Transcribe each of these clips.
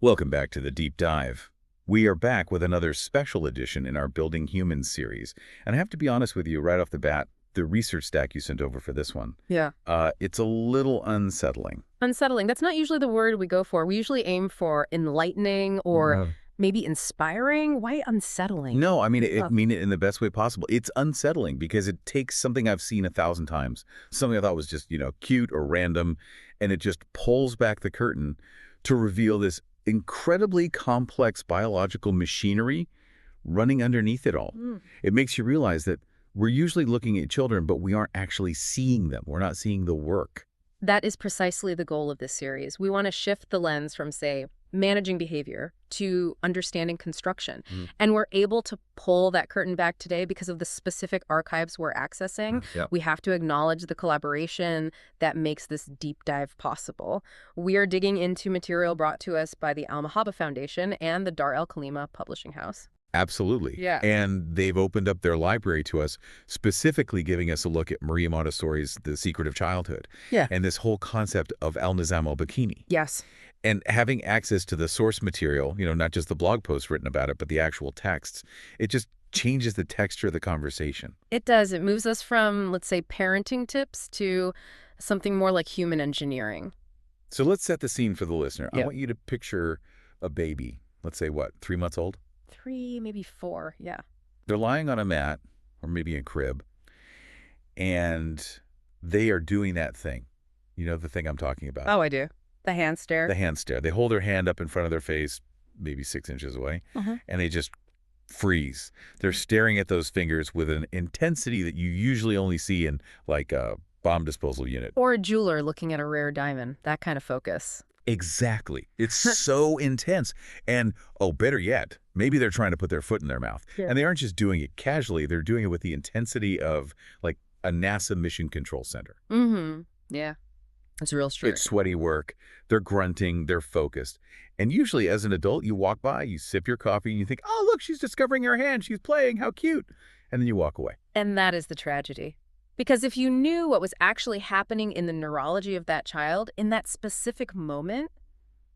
Welcome back to the Deep Dive. We are back with another special edition in our Building Humans series. And I have to be honest with you right off the bat, the research stack you sent over for this one, Yeah. it's a little unsettling. Unsettling. That's not usually the word we go for. We usually aim for enlightening or No. maybe inspiring. Why unsettling? No, I mean Oh, mean it in the best way possible. It's unsettling because it takes something I've seen 1,000 times, something I thought was just, cute or random, and it just pulls back the curtain to reveal this incredibly complex biological machinery running underneath it all. It makes you realize that we're usually looking at children, but we aren't actually seeing them. We're not seeing the work. That is precisely the goal of this series. We want to shift the lens from, say, managing behavior to understanding construction. And we're able to pull that curtain back today because of the specific archives we're accessing. Yeah. We have to acknowledge the collaboration that makes this deep dive possible. We are digging into material brought to us by the Al-Mahaba Foundation and the Dar el-Khalima Publishing House. Absolutely. Yeah. And they've opened up their library to us, specifically giving us a look at Maria Montessori's The Secret of Childhood. Yeah. And this whole concept of Al-Nizam al-Bakini. Yes. And having access to the source material, not just the blog posts written about it, but the actual texts, it just changes the texture of the conversation. It does. It moves us from, let's say, parenting tips to something more like human engineering. So let's set the scene for the listener. I Yeah. want you to picture a baby, let's say, 3 months old? 3, maybe 4, yeah. They're lying on a mat, or maybe a crib, and they are doing that thing. You know the thing I'm talking about. Oh, I do. The hand stare. The hand stare. They hold their hand up in front of their face, maybe 6 inches away, and they just freeze. They're staring at those fingers with an intensity that you usually only see in, like, a bomb disposal unit. Or a jeweler looking at a rare diamond. That kind of focus. Exactly. It's so intense. And, better yet, maybe they're trying to put their foot in their mouth. Yeah. And they aren't just doing it casually. They're doing it with the intensity of, like, a NASA mission control center. Yeah. It's real straight. It's sweaty work. They're grunting. They're focused. And usually, as an adult, you walk by, you sip your coffee, and you think, oh, look, she's discovering her hand. She's playing. How cute. And then you walk away. And that is the tragedy. Because if you knew what was actually happening in the neurology of that child in that specific moment,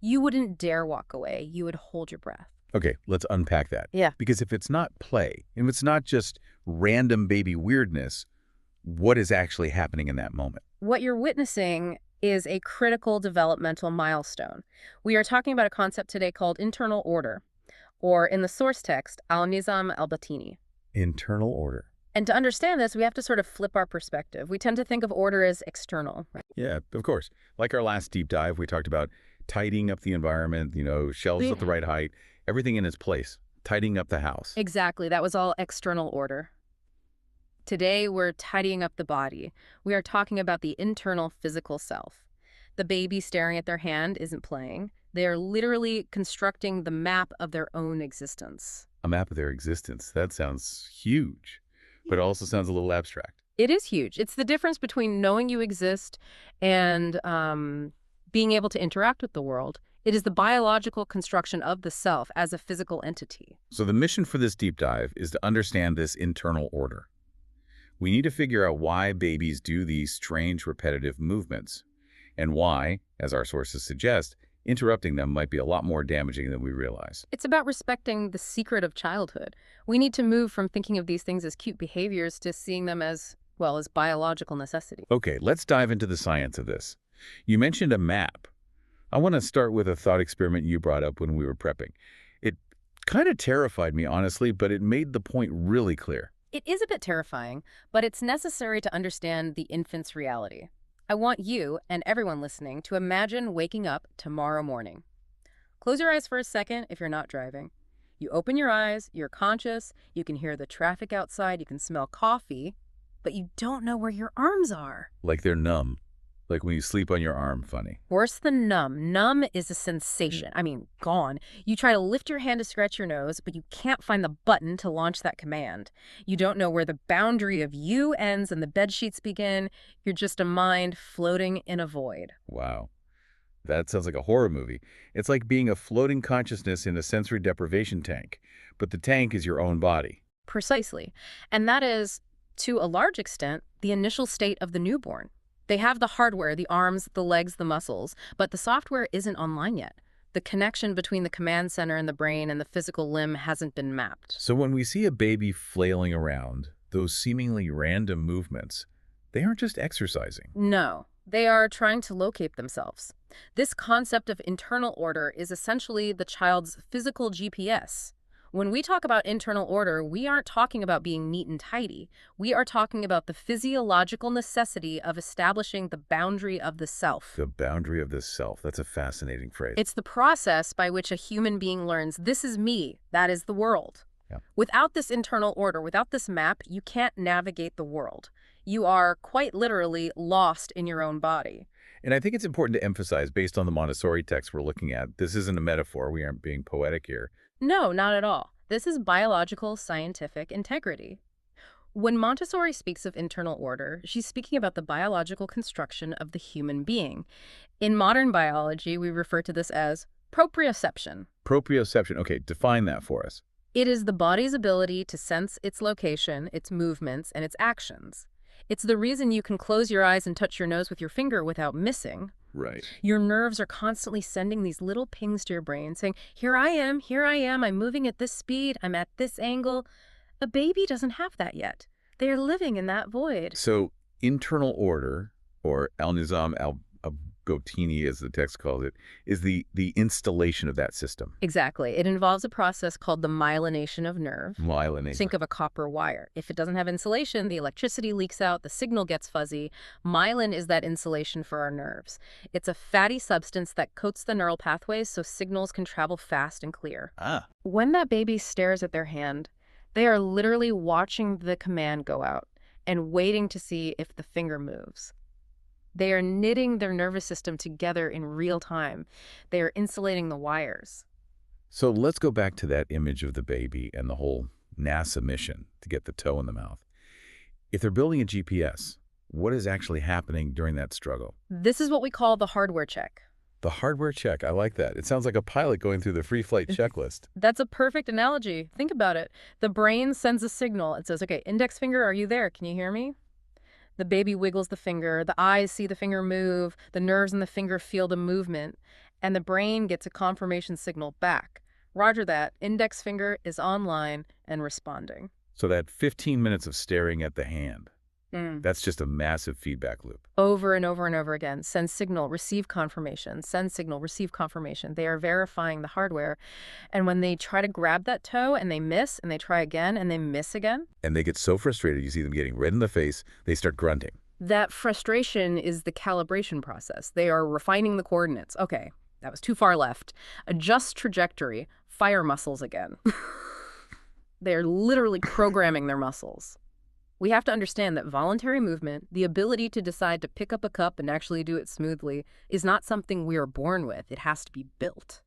you wouldn't dare walk away. You would hold your breath. Okay, let's unpack that. Yeah. Because if it's not play, if it's not just random baby weirdness, what is actually happening in that moment? What you're witnessing is a critical developmental milestone. We are talking about a concept today called internal order, or in the source text, Al-Nizam al-Batini. Internal order. And to understand this, we have to sort of flip our perspective. We tend to think of order as external. Right? Yeah, of course. Like our last deep dive, we talked about tidying up the environment, shelves at the right height, everything in its place, tidying up the house. Exactly. That was all external order. Today, we're tidying up the body. We are talking about the internal physical self. The baby staring at their hand isn't playing. They are literally constructing the map of their own existence. A map of their existence. That sounds huge, but it also sounds a little abstract. It is huge. It's the difference between knowing you exist and being able to interact with the world. It is the biological construction of the self as a physical entity. So the mission for this deep dive is to understand this internal order. We need to figure out why babies do these strange repetitive movements, and why, as our sources suggest, interrupting them might be a lot more damaging than we realize. It's about respecting the secret of childhood. We need to move from thinking of these things as cute behaviors to seeing them as, well, as biological necessity. Okay, let's dive into the science of this. You mentioned a map. I want to start with a thought experiment you brought up when we were prepping. It kind of terrified me, honestly, but it made the point really clear. It is a bit terrifying, but it's necessary to understand the infant's reality. I want you and everyone listening to imagine waking up tomorrow morning. Close your eyes for a second if you're not driving. You open your eyes, you're conscious, you can hear the traffic outside, you can smell coffee, but you don't know where your arms are. Like they're numb. Like when you sleep on your arm, funny. Worse than numb. Numb is a sensation. I mean, gone. You try to lift your hand to scratch your nose, but you can't find the button to launch that command. You don't know where the boundary of you ends and the bedsheets begin. You're just a mind floating in a void. Wow. That sounds like a horror movie. It's like being a floating consciousness in a sensory deprivation tank, but the tank is your own body. Precisely. And that is, to a large extent, the initial state of the newborn. They have the hardware, the arms, the legs, the muscles, but the software isn't online yet. The connection between the command center and the brain and the physical limb hasn't been mapped. So when we see a baby flailing around, those seemingly random movements, they aren't just exercising. No, they are trying to locate themselves. This concept of internal order is essentially the child's physical GPS. When we talk about internal order, we aren't talking about being neat and tidy. We are talking about the physiological necessity of establishing the boundary of the self. The boundary of the self. That's a fascinating phrase. It's the process by which a human being learns, this is me, that is the world. Yeah. Without this internal order, without this map, you can't navigate the world. You are quite literally lost in your own body. And I think it's important to emphasize, based on the Montessori text we're looking at, this isn't a metaphor. We aren't being poetic here. No, not at all. This is biological scientific integrity. When Montessori speaks of internal order, she's speaking about the biological construction of the human being. In modern biology, we refer to this as proprioception. Proprioception. Okay, define that for us. It is the body's ability to sense its location, its movements, and its actions. It's the reason you can close your eyes and touch your nose with your finger without missing. Right. Your nerves are constantly sending these little pings to your brain saying, here I am, I'm moving at this speed, I'm at this angle. A baby doesn't have that yet. They are living in that void. So internal order, or al-nizam al-gotini, as the text calls it, is the installation of that system. Exactly. It involves a process called the myelination of nerve. Myelination. Think of a copper wire. If it doesn't have insulation, the electricity leaks out, the signal gets fuzzy. Myelin is that insulation for our nerves. It's a fatty substance that coats the neural pathways so signals can travel fast and clear. When that baby stares at their hand, they are literally watching the command go out and waiting to see if the finger moves. They are knitting their nervous system together in real time. They are insulating the wires. So let's go back to that image of the baby and the whole NASA mission to get the toe in the mouth. If they're building a GPS, what is actually happening during that struggle? This is what we call the hardware check. The hardware check. I like that. It sounds like a pilot going through the free flight checklist. That's a perfect analogy. Think about it. The brain sends a signal. It says, okay, index finger, are you there? Can you hear me? The baby wiggles the finger, the eyes see the finger move, the nerves in the finger feel the movement, and the brain gets a confirmation signal back. Roger that, index finger is online and responding. So that 15 minutes of staring at the hand, that's just a massive feedback loop. Over and over and over again. Send signal, receive confirmation. Send signal, receive confirmation. They are verifying the hardware. And when they try to grab that toe and they miss, and they try again and they miss again. And they get so frustrated, you see them getting red in the face, they start grunting. That frustration is the calibration process. They are refining the coordinates. Okay, that was too far left. Adjust trajectory, fire muscles again. They are literally programming their muscles. We have to understand that voluntary movement, the ability to decide to pick up a cup and actually do it smoothly, is not something we are born with. It has to be built.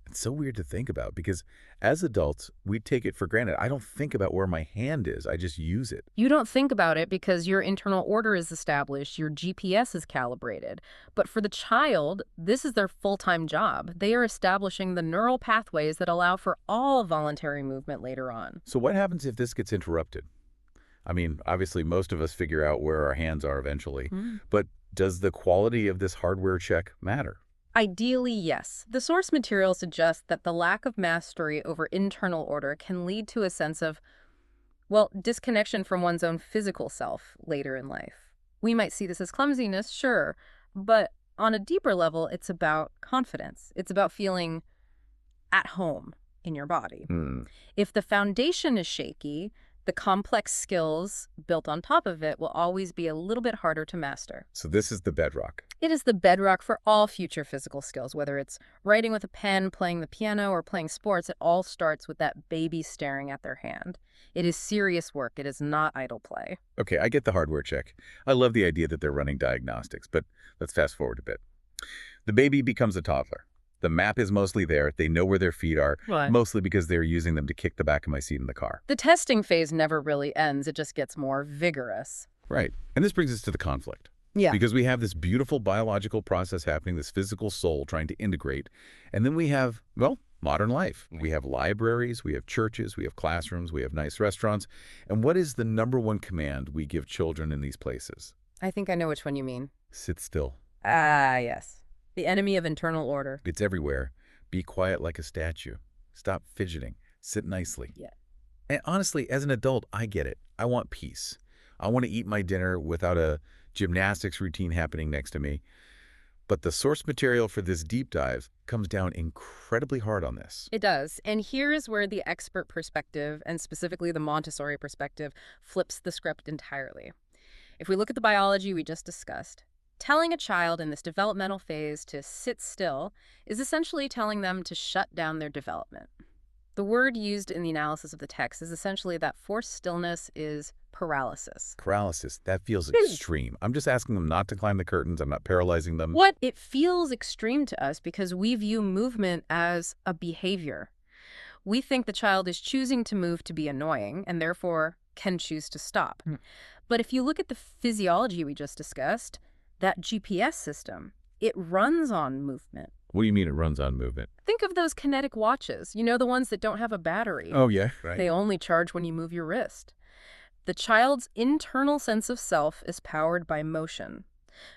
It's so weird to think about because as adults, we take it for granted. I don't think about where my hand is. I just use it. You don't think about it because your internal order is established, your GPS is calibrated. But for the child, this is their full-time job. They are establishing the neural pathways that allow for all voluntary movement later on. So what happens if this gets interrupted? I mean, obviously, most of us figure out where our hands are eventually. But does the quality of this hardware check matter? Ideally, yes. The source material suggests that the lack of mastery over internal order can lead to a sense of, well, disconnection from one's own physical self later in life. We might see this as clumsiness, sure, but on a deeper level, it's about confidence. It's about feeling at home in your body. If the foundation is shaky, the complex skills built on top of it will always be a little bit harder to master. So this is the bedrock. It is the bedrock for all future physical skills, whether it's writing with a pen, playing the piano, or playing sports. It all starts with that baby staring at their hand. It is serious work. It is not idle play. Okay, I get the hardware check. I love the idea that they're running diagnostics, but let's fast forward a bit. The baby becomes a toddler. The map is mostly there. They know where their feet are, mostly because they're using them to kick the back of my seat in the car. The testing phase never really ends. It just gets more vigorous. Right. And this brings us to the conflict. Yeah. Because we have this beautiful biological process happening, this physical soul trying to integrate. And then we have, well, modern life. We have libraries, we have churches, we have classrooms, we have nice restaurants. And what is the #1 command we give children in these places? I think I know which one you mean. Sit still. Ah, yes. The enemy of internal order. It's everywhere. Be quiet like a statue. Stop fidgeting. Sit nicely. Yeah. And honestly, as an adult, I get it. I want peace. I want to eat my dinner without a gymnastics routine happening next to me. But the source material for this deep dive comes down incredibly hard on this. It does. And here is where the expert perspective, and specifically the Montessori perspective, flips the script entirely. If we look at the biology we just discussed, telling a child in this developmental phase to sit still is essentially telling them to shut down their development. The word used in the analysis of the text is essentially that forced stillness is paralysis. Paralysis, that feels extreme. I'm just asking them not to climb the curtains. I'm not paralyzing them. What? It feels extreme to us because we view movement as a behavior. We think the child is choosing to move to be annoying and therefore can choose to stop. But if you look at the physiology we just discussed, that GPS system, it runs on movement. What do you mean it runs on movement? Think of those kinetic watches, you know, the ones that don't have a battery. Oh, yeah, right. They only charge when you move your wrist. The child's internal sense of self is powered by motion.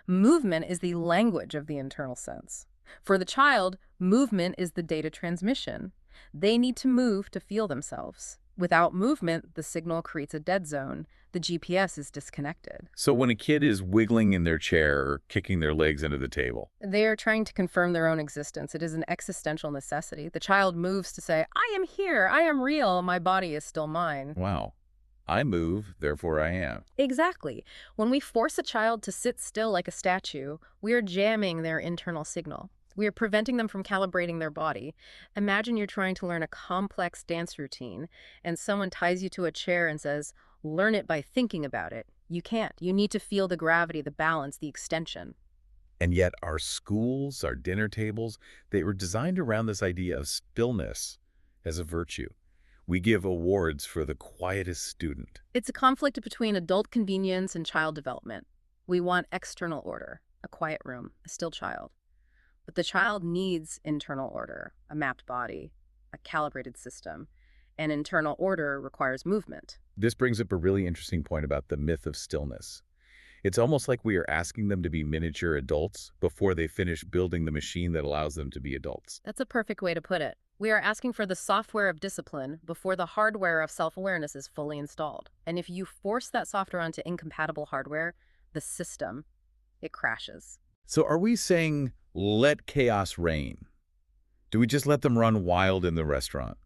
Movement is the language of the internal sense. For the child, movement is the data transmission. They need to move to feel themselves. Without movement, the signal creates a dead zone. The GPS is disconnected. So when a kid is wiggling in their chair or kicking their legs under the table, They are trying to confirm their own existence. It is an existential necessity. The child moves to say, I am here, I am real, my body is still mine. wow, I move, therefore I am. Exactly. When we force a child to sit still like a statue, we are jamming their internal signal. We are preventing them from calibrating their body. Imagine you're trying to learn a complex dance routine, and someone ties you to a chair and says, learn it by thinking about it. You can't. You need to feel the gravity, the balance, the extension. And yet our schools, our dinner tables, they were designed around this idea of stillness as a virtue. We give awards for the quietest student. It's a conflict between adult convenience and child development. We want external order, a quiet room, a still child. But the child needs internal order, a mapped body, a calibrated system. And internal order requires movement. This brings up a really interesting point about the myth of stillness. It's almost like we are asking them to be miniature adults before they finish building the machine that allows them to be adults. That's a perfect way to put it. We are asking for the software of discipline before the hardware of self-awareness is fully installed. And if you force that software onto incompatible hardware, the system, it crashes. So are we saying, let chaos reign? Do we just let them run wild in the restaurant?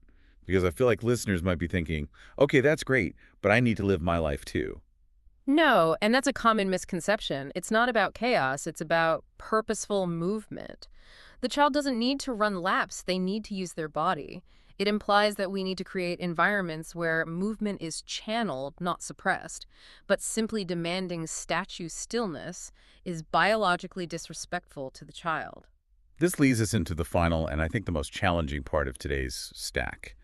Because I feel like listeners might be thinking, okay, that's great, but I need to live my life too. No, and that's a common misconception. It's not about chaos, it's about purposeful movement. The child doesn't need to run laps, they need to use their body. It implies that we need to create environments where movement is channeled, not suppressed. But simply demanding statue stillness is biologically disrespectful to the child. This leads us into the final and I think the most challenging part of today's stack.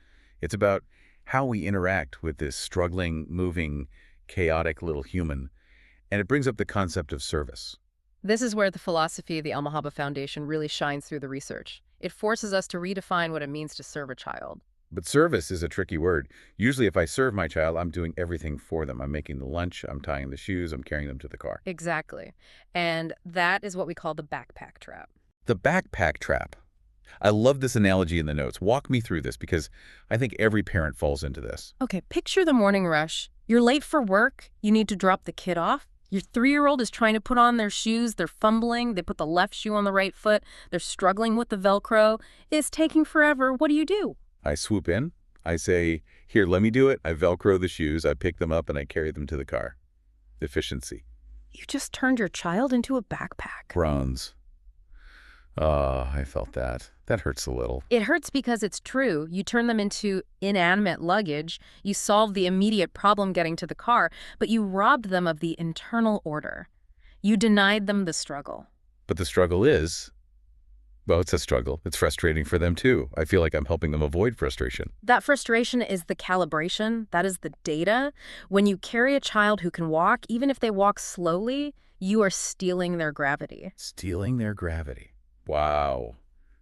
It's about how we interact with this struggling, moving, chaotic little human, and it brings up the concept of service. This is where the philosophy of the Almahaba Foundation really shines through the research. It forces us to redefine what it means to serve a child. But service is a tricky word. Usually if I serve my child, I'm doing everything for them. I'm making the lunch, I'm tying the shoes, I'm carrying them to the car. Exactly. And that is what we call the backpack trap. The backpack trap. I love this analogy in the notes. Walk me through this because I think every parent falls into this. Okay, picture the morning rush. You're late for work. You need to drop the kid off. Your 3-year-old is trying to put on their shoes. They're fumbling. They put the left shoe on the right foot. They're struggling with the Velcro. It's taking forever. What do? I swoop in. I say, here, let me do it. I Velcro the shoes. I pick them up and I carry them to the car. Efficiency. You just turned your child into a backpack. Groans. I felt that. That hurts a little. It hurts because it's true. You turn them into inanimate luggage. You solve the immediate problem getting to the car, but you robbed them of the internal order. You denied them the struggle. But the struggle is, well, it's a struggle. It's frustrating for them too. I feel like I'm helping them avoid frustration. That frustration is the calibration. That is the data. When you carry a child who can walk, even if they walk slowly, you are stealing their gravity. Stealing their gravity. Wow.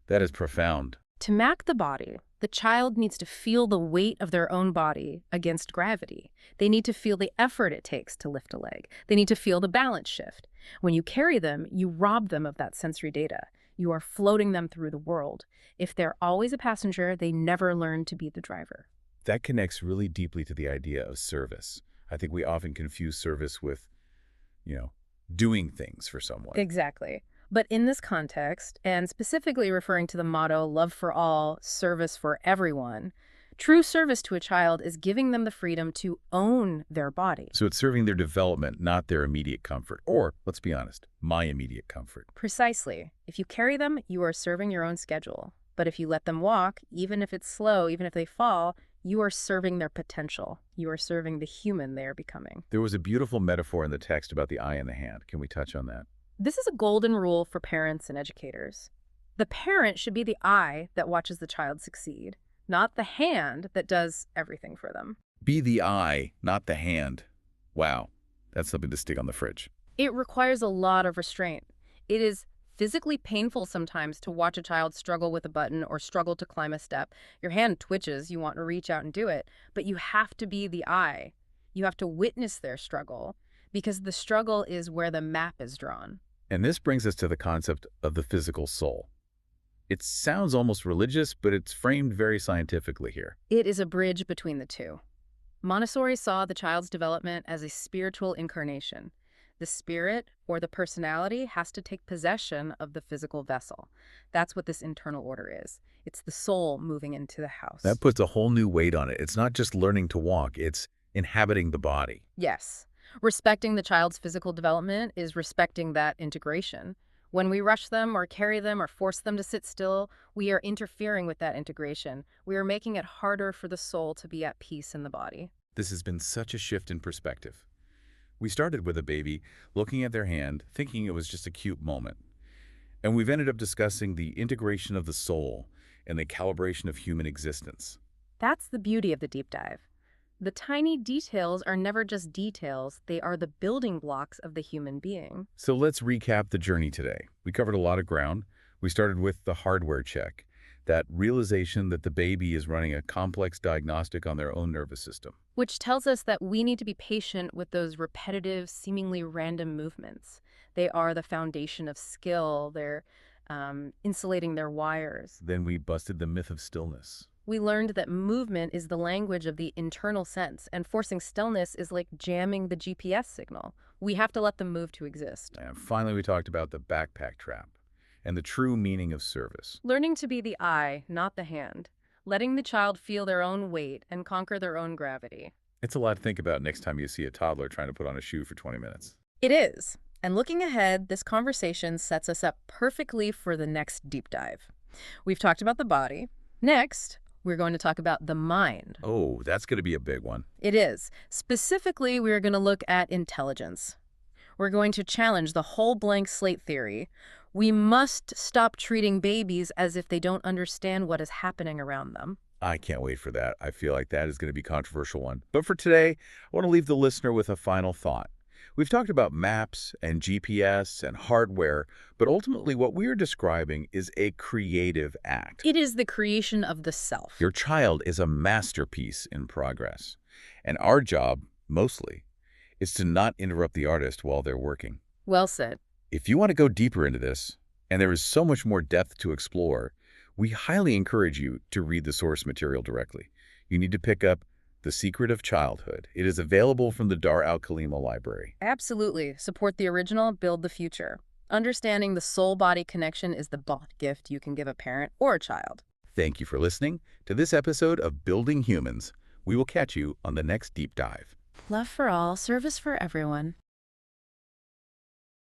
That is profound. To map the body, the child needs to feel the weight of their own body against gravity. They need to feel the effort it takes to lift a leg. They need to feel the balance shift. When you carry them, you rob them of that sensory data. You are floating them through the world. If they're always a passenger, they never learn to be the driver. That connects really deeply to the idea of service. I think we often confuse service with, you know, doing things for someone. Exactly. But in this context, and specifically referring to the motto, love for all, service for everyone, true service to a child is giving them the freedom to own their body. So it's serving their development, not their immediate comfort. Or, let's be honest, my immediate comfort. Precisely. If you carry them, you are serving your own schedule. But if you let them walk, even if it's slow, even if they fall, you are serving their potential. You are serving the human they are becoming. There was a beautiful metaphor in the text about the eye and the hand. Can we touch on that? This is a golden rule for parents and educators. The parent should be the eye that watches the child succeed, not the hand that does everything for them. Be the eye, not the hand. Wow, that's something to stick on the fridge. It requires a lot of restraint. It is physically painful sometimes to watch a child struggle with a button or struggle to climb a step. Your hand twitches, you want to reach out and do it, but you have to be the eye. You have to witness their struggle because the struggle is where the map is drawn. And this brings us to the concept of the physical soul. It sounds almost religious, but it's framed very scientifically here. It is a bridge between the two. Montessori saw the child's development as a spiritual incarnation. The spirit, or the personality, has to take possession of the physical vessel. That's what this internal order is. It's the soul moving into the house. That puts a whole new weight on it. It's not just learning to walk, it's inhabiting the body. Yes. Respecting the child's physical development is respecting that integration. When we rush them or carry them or force them to sit still, we are interfering with that integration. We are making it harder for the soul to be at peace in the body. This has been such a shift in perspective. We started with a baby, looking at their hand, thinking it was just a cute moment. And we've ended up discussing the integration of the soul and the calibration of human existence. That's the beauty of the deep dive. The tiny details are never just details, they are the building blocks of the human being. So let's recap the journey today. We covered a lot of ground. We started with the hardware check, that realization that the baby is running a complex diagnostic on their own nervous system. Which tells us that we need to be patient with those repetitive, seemingly random movements. They are the foundation of skill, they're insulating their wires. Then we busted the myth of stillness. We learned that movement is the language of the internal sense, and forcing stillness is like jamming the GPS signal. We have to let them move to exist. And finally, we talked about the backpack trap and the true meaning of service. Learning to be the eye, not the hand. Letting the child feel their own weight and conquer their own gravity. It's a lot to think about next time you see a toddler trying to put on a shoe for 20 minutes. It is. And looking ahead, this conversation sets us up perfectly for the next deep dive. We've talked about the body. Next, we're going to talk about the mind. Oh, that's going to be a big one. It is. Specifically, we're going to look at intelligence. We're going to challenge the whole blank slate theory. We must stop treating babies as if they don't understand what is happening around them. I can't wait for that. I feel like that is going to be a controversial one. But for today, I want to leave the listener with a final thought. We've talked about maps and GPS and hardware, but ultimately what we are describing is a creative act. It is the creation of the self. Your child is a masterpiece in progress. And our job, mostly, is to not interrupt the artist while they're working. Well said. If you want to go deeper into this, and there is so much more depth to explore, we highly encourage you to read the source material directly. You need to pick up The Secret of Childhood. It is available from the Dar al-Khalima Library. Absolutely. Support the original, build the future. Understanding the soul-body connection is the best gift you can give a parent or a child. Thank you for listening to this episode of Building Humans. We will catch you on the next deep dive. Love for all, service for everyone.